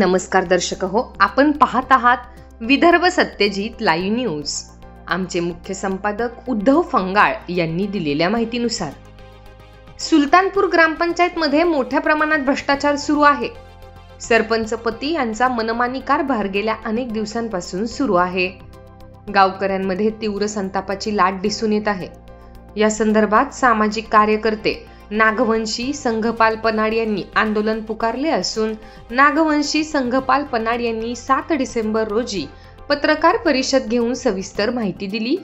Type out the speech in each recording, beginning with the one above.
नमस्कार दर्शक हो, आपण पाहत आहात विदर्भ सत्यजित लाईव्ह न्यूज। आमचे मुख्य संपादक उद्धव फंगाळ यांनी दिलेल्या माहितीनुसार सुलतानपूर ग्रामपंचायत मध्ये मोठ्या प्रमाणात भ्रष्टाचार सुरू आहे। सरपंच पती यांचा मनमानी कारभार गेल्या अनेक दिवसांपासून सुरू आहे। गावकऱ्यांमध्ये तीव्र संतापाची लाट दिसून येत आहे। या संदर्भात सामाजिक कार्यकर्ते नागवंशी संघपाल पनाड यांनी आंदोलन पुकारले असून नागवंशी संघपाल पनाड यांनी 7 डिसेंबर रोजी पत्रकार परिषद घेऊन सविस्तर माहिती दिली।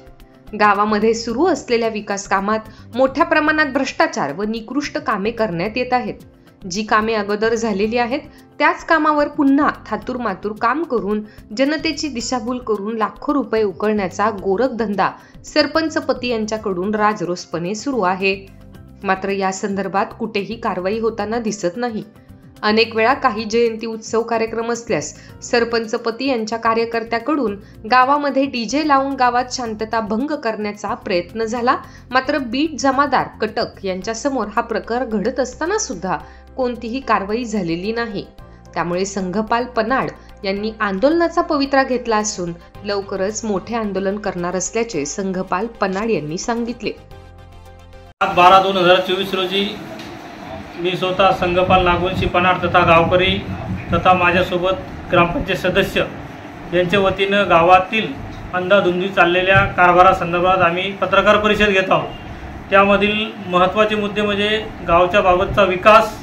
गावामध्ये सुरू असलेल्या विकास कामात मोठ्या प्रमाणात भ्रष्टाचार व निकृष्ट कामे करण्यात येत आहेत। जी कामे अगोदर झालेली आहेत त्याच कामावर पुन्हा थातुरमातुर काम करून जनतेची दिशाभूल करून लाखो रुपये उकळण्याचा गोरखधंदा सरपंच पती यांच्याकडून राजरोसपणे सुरू आहे। मात्र या संदर्भात कुठेही कारवाई होताना दिसत नाही। अनेक वेळा काही जयंती उत्सव कार्यक्रम असल्यास सरपंच पती यांच्या कार्यकर्त्याकडून गावामध्ये डीजे लावून गावात शांतता भंग करण्याचा प्रयत्न झाला। मात्र बीट जमादार कटक यांच्या समोर हा प्रकार घडत असताना सुद्धा कोणतीही कारवाई झालेली नाही। त्यामुळे संघपाल पनाड यांनी आंदोलनाचा पवित्रा घेतला असून लवकरच मोठे आंदोलन करणार असल्याचे संघपाल पनाड यांनी सांगितले। 12/2024 रोजी मी स्वतः संघपाल नागवंशी पनाड तथा गावकरी तथा माझ्यासोबत ग्रामपंचायत सदस्य यांच्या वतीनं गावातील अंधाधुंदी चाललेल्या कारभारासंदर्भात आम्ही पत्रकार परिषद घेत आहोत। त्यामधील महत्त्वाचे मुद्दे म्हणजे गावच्या बाबतचा विकास,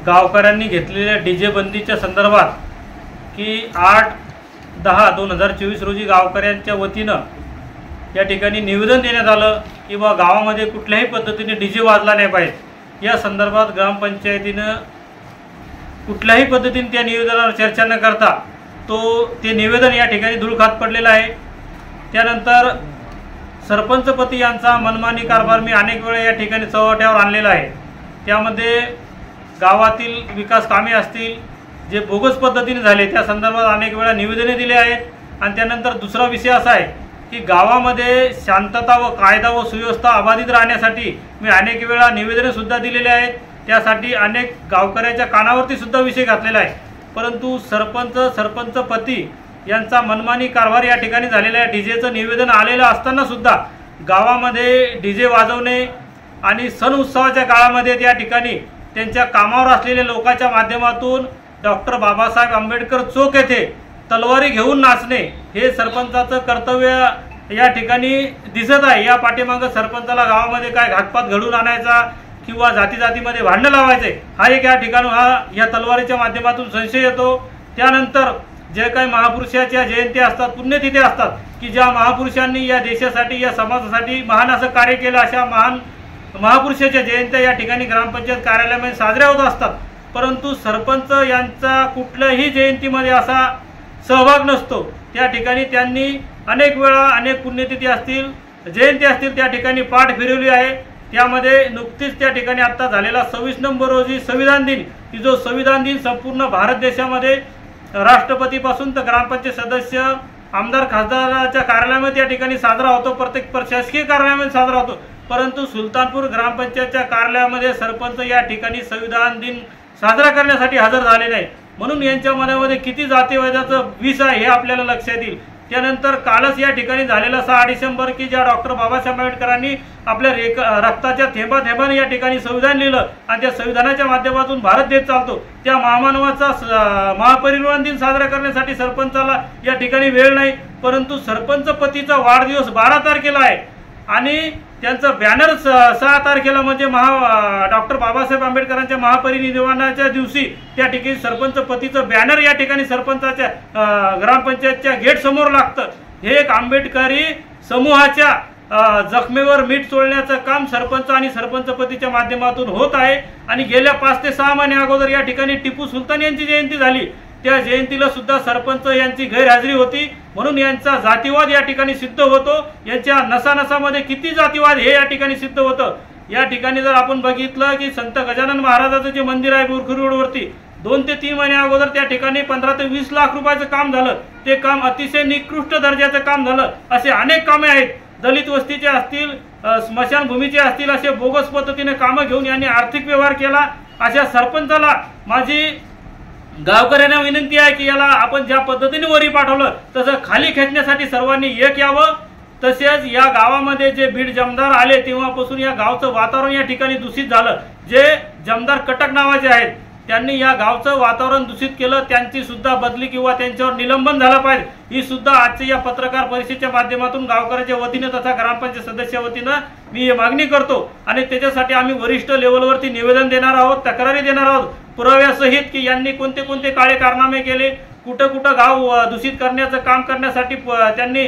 गावकऱ्यांनी घेतलेल्या डीजे बंदीच्या संदर्भात की 8/10/2024 रोजी गावकऱ्यांच्या वतीनं या ठिकाणी निवेदन देण्यात आलं की गावामध्ये कुठल्याही पद्धतीने डीजे वाजला नाही पाहिजे। या संदर्भात ग्रामपंचायतीनं कुठल्याही पद्धतीने त्या निवेदनावर चर्चा न करता ते निवेदन या ठिकाणी धूळखात पडलेलं आहे। त्यानंतर सरपंच पती यांचा मनमानी कारभार मी अनेक वेळा या ठिकाणी चव्हाट्यावर आणलेला आहे। त्यामध्ये गावातील विकास कामे असतील जे बोगस पद्धतीने झाले त्या संदर्भात अनेक वेळा निवेदने दिले आहेत। आणि त्यानंतर दुसरा विषय असा आहे की गावामध्ये शांतता व कायदा व सुव्यवस्था अबाधित राहण्यासाठी मी अनेक वेळा निवेदने सुद्धा दिलेले आहेत। त्यासाठी अनेक गावकऱ्याच्या कानावरती सुद्धा विषय घातलेला आहे। परंतु सरपंच पती यांचा मनमानी कारभार या ठिकाणी झालेला आहे। डीजेचं निवेदन आलेलं असताना सुद्धा गावामध्ये डीजे वाजवणे आणि सण उत्सवाच्या काळामध्ये त्या ठिकाणी त्यांच्या कामावर असलेल्या लोकांच्या माध्यमातून डॉक्टर बाबासाहेब आंबेडकर चौक येथे तलवारी घेऊन नाचणे हे सरपंचाचं कर्तव्य या ठिकाणी दिसत आहे। या पाठीमागे सरपंचाला गावामध्ये काय घातपात घडून आणायचा किंवा जातीमध्ये भांडण लावायचे हा एक या ठिकाणी या तलवारीच्या माध्यमातून संशय येतो। त्यानंतर जे काही महापुरुषाच्या जयंती असतात, पुण्यतिथी असतात की ज्या महापुरुषांनी या देशासाठी या समाजासाठी महान असं कार्य केलं, अशा महान महापुरुषाच्या जयंत्या या ठिकाणी ग्रामपंचायत कार्यालयामध्ये साजऱ्या होत असतात। परंतु सरपंच यांचा कुठल्याही जयंतीमध्ये असा सहभाग नसतो। त्या ठिकाणी त्यांनी अनेक वेळा अनेक पुण्यतिथी असतील, जयंती असतील त्या ठिकाणी पाठ फिरवली आहे। त्यामध्ये नुकतीच त्या ठिकाणी आता झालेला 26 नोव्हेंबर रोजी संविधान दिन की जो संविधान दिन संपूर्ण भारत देशामध्ये राष्ट्रपतीपासून तर ग्रामपंचायत सदस्य, आमदार, खासदाराच्या कार्यालयामध्ये या ठिकाणी साजरा होतो, प्रत्येक प्रशासकीय कार्यालयामध्ये साजरा होतो। परंतु सुलतानपूर ग्रामपंचायतच्या कार्यालयामध्ये सरपंच या ठिकाणी संविधान दिन साजरा करण्यासाठी हजर झाले नाही। म्हणून यांच्या मनामध्ये किती जातीवादाचं विष आहे हे आपल्याला लक्षात येईल। त्यानंतर कालच या ठिकाणी झालेला 6 डिसेंबर की ज्या डॉक्टर बाबासाहेब आंबेडकरांनी आपल्या रक्ताच्या थेंबाथेंबाने या ठिकाणी संविधान लिहिलं आणि त्या संविधानाच्या माध्यमातून भारत देश चालतो, त्या महामानवाचा महापरिनिर्वाण दिन साजरा करण्यासाठी सरपंचाला या ठिकाणी वेळ नाही। परंतु सरपंच पतीचा वाढदिवस 12 तारखेला आहे आणि त्यांचा बॅनर 6 तारखेला म्हणजे डॉक्टर बाबासाहेब आंबेडकरांच्या महापरिनिर्वाणाच्या दिवशी त्या ठिकाणी सरपंच पतीचं बॅनर या ठिकाणी सरपंचाच्या ग्रामपंचायतच्या गेट समोर लागतं। हे एक आंबेडकरी समूहाच्या जखमेवर मीठ चोळण्याचं काम सरपंच आणि सरपंच पतीच्या माध्यमातून होत आहे। आणि गेल्या 5 ते 6 महिने अगोदर या ठिकाणी टिपू सुलतान यांची जयंती झाली, त्या जयंतीला सुद्धा सरपंच यांची गैरहजेरी होती। म्हणून यांचा जातीवाद या ठिकाणी सिद्ध होतो। यांच्या नसानसामध्ये किती जातीवाद हे या ठिकाणी सिद्ध होतं। या ठिकाणी जर आपण बघितलं की संत गजानन महाराजाचं जे मंदिर आहे बुरखी रोडवरती 2 ते 3 महिने अगोदर त्या ठिकाणी 15 ते 20 लाख रुपयाचं काम झालं। ते काम अतिशय निकृष्ट दर्जाचं काम झालं। असे अनेक कामे आहेत, दलित वस्तीचे असतील, स्मशानभूमीचे असतील, असे बोगस पद्धतीने कामं घेऊन यांनी आर्थिक व्यवहार केला। अशा सरपंचाला माझी गावकऱ्यांना विनंती आहे की याला आपण ज्या पद्धतीने वरी पाठवलं तसं खाली खेचण्यासाठी सर्वांनी एक यावं। तसेच या गावामध्ये जे बीड जमदार आले तेव्हापासून या गावचं वातावरण या ठिकाणी दूषित झालं। जे जमदार कटक नावाचे आहेत त्यांनी या गावचं वातावरण दूषित केलं, त्यांची सुद्धा बदली किंवा त्यांच्यावर निलंबन झालं पाहिजे, ही सुद्धा आजच्या या पत्रकार परिषदेच्या माध्यमातून गावकऱ्याच्या वतीने तथा ग्रामपंचायत सदस्य वतीनं मी मागणी करतो। आणि त्याच्यासाठी आम्ही वरिष्ठ लेवलवरती निवेदन देणार आहोत, तक्रारी देणार आहोत पुराव्यासहित की यांनी कोणते कोणते काळे कारनामे केले, कुठं कुठं गाव दूषित करण्याचं काम करण्यासाठी त्यांनी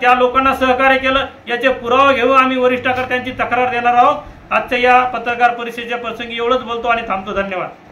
त्या लोकांना सहकार्य केलं, याचे पुरावे घेऊन आम्ही वरिष्ठाकडे त्यांची तक्रार देणार आहोत। आजच्या या पत्रकार परिषदेच्या प्रसंगी एवढंच बोलतो आणि थांबतो। धन्यवाद।